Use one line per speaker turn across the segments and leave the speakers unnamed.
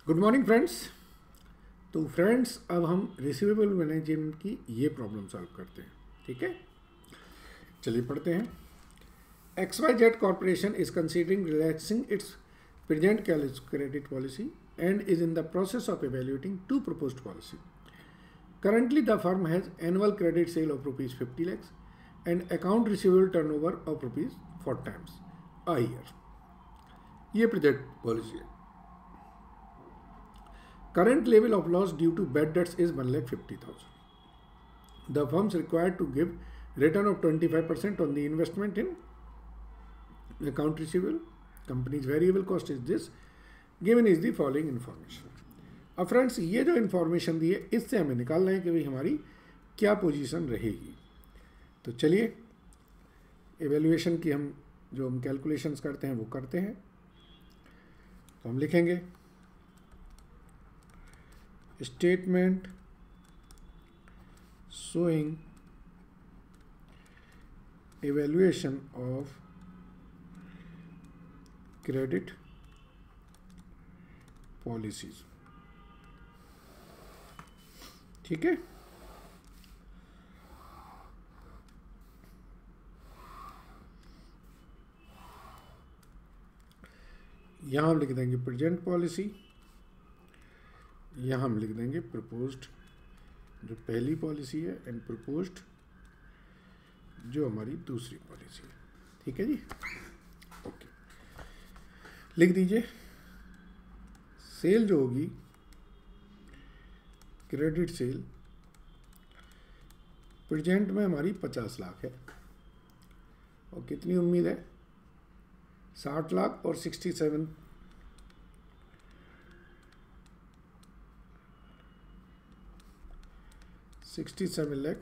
Good morning friends. तो friends अब हम रिसीवेबल मैनेजमेंट की ये प्रॉब्लम सॉल्व करते हैं। ठीक है, चलिए पढ़ते हैं। XYZ Corporation is considering relaxing its present credit policy and is in the process of evaluating two proposed policy. Currently, the firm has annual credit sale of rupees 50 lakhs and account receivable turnover of rupees 4 times a year. ये project policy है। Current level of loss due to bad debts is 1,50,000. The firms required to give return of 25% on the investment in account receivable. Company's variable cost is this. Given is the following information. अब friends ये जो information दी है इससे हमें निकालना है कि भाई हमारी क्या पोजीशन रहेगी। तो चलिए एवेल्युएशन की हम कैलकुलेशंस करते हैं वो करते हैं। तो हम लिखेंगे statement showing evaluation of credit policies। ठीक है, यहां हम लिख देंगे प्रेजेंट पॉलिसी, यहाँ हम लिख देंगे प्रपोज्ड जो पहली पॉलिसी है एंड प्रपोज्ड जो हमारी दूसरी पॉलिसी है। ठीक है जी, ओके। लिख दीजिए सेल जो होगी क्रेडिट सेल प्रेजेंट में हमारी 50 लाख है और कितनी उम्मीद है 60 लाख और 67 लाख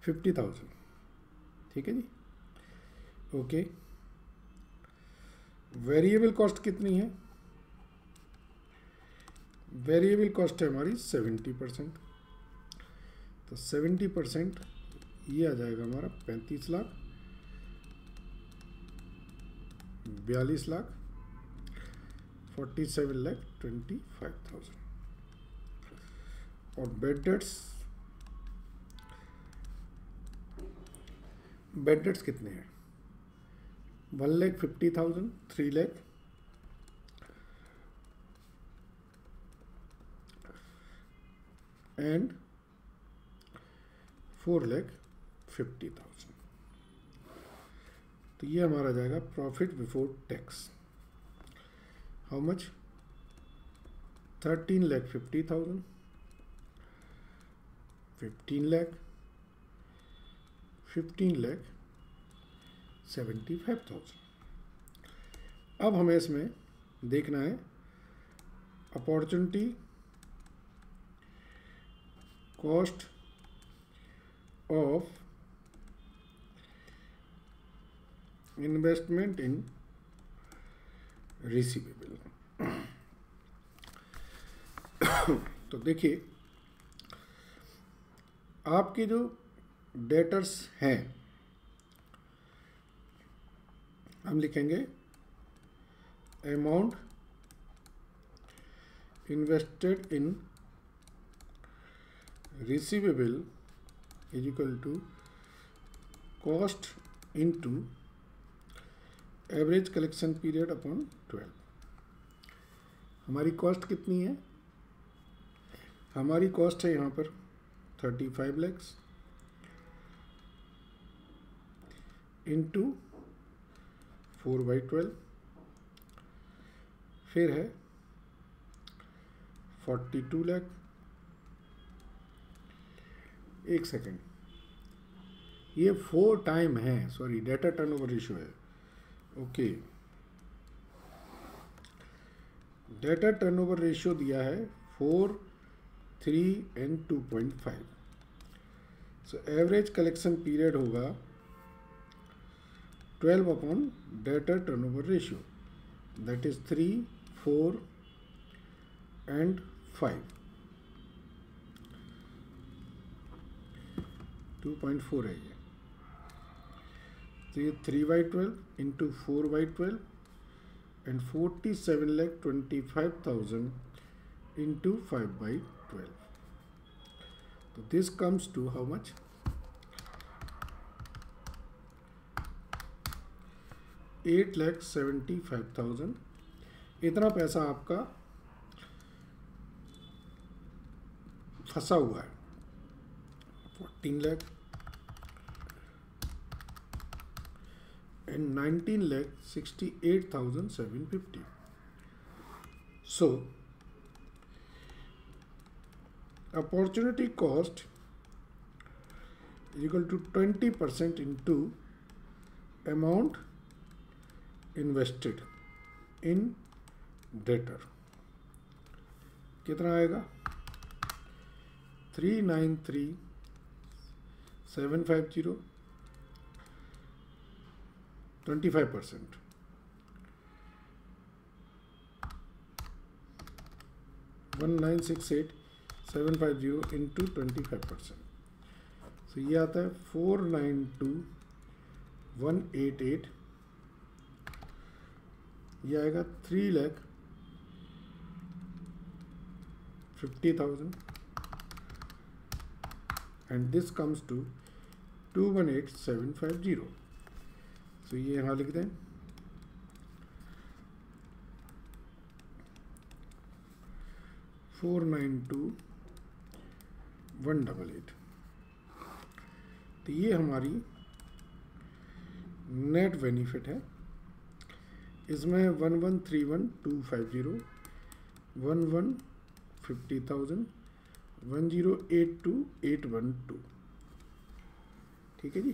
50,000। ठीक है जी, ओके। वेरिएबल कॉस्ट कितनी है? वेरिएबल कॉस्ट है हमारी 70%। तो 70% ये आ जाएगा हमारा 35 लाख 42 लाख 47 लाख 25,000। और बेड डेट्स कितने हैं? 1,50,000, 3 लाख एंड 4,50,000। तो ये हमारा जाएगा profit before tax. How much? 13,50,000, 15 lakh, 15,75,000। अब हमें इसमें देखना है opportunity cost of investment in receivable. तो देखिए आपके जो डेटर्स हैं हम लिखेंगे amount invested in receivable is equal to cost into average collection period upon 12। हमारी कॉस्ट कितनी है? हमारी कॉस्ट है यहाँ पर 35 lakhs इंटू 4/12, फिर है 42 लाख। एक सेकेंड, ये 4 टाइम है, सॉरी डेटा टर्नओवर रेशियो है। ओके, डेटा टर्नओवर रेशियो दिया है 4, 3 and 2.5। So average collection period होगा 12 upon data turnover ratio, that is 3, 4 and 5। 2.4 है ये। तो ये 3/12 into 4/12 and 47,25,000 into 5/12. So this comes to how much? 8,75,000. इतना पैसा आपका फंसा हुआ है. 14 lakh and 19,68,750. So opportunity cost equal to 20% into amount invested in debtor. कितना आएगा? 393,750. 25%. 1968,750 into 25%. So ये आता है 492,188. ये आएगा 3,50,000 and this comes to 218,750. तो ये यहाँ लिख दें. $492,188. तो ये हमारी नेट बेनिफिट है. इसमें 1131,250, 1150,000, 1082,812. ठीक है जी.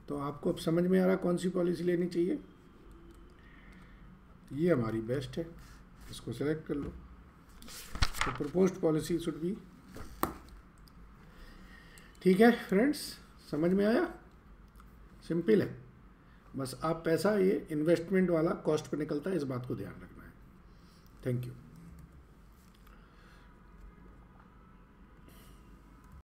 तो आपको अब समझ में आ रहा कौन सी पॉलिसी लेनी चाहिए. ये हमारी बेस्ट है, इसको सेलेक्ट कर लो. तो प्रपोज्ड पॉलिसी शुड बी. ठीक है फ्रेंड्स, समझ में आया. सिंपल है. बस आप पैसा ये इन्वेस्टमेंट वाला कॉस्ट पे निकलता है, इस बात को ध्यान रखना है. Thank you.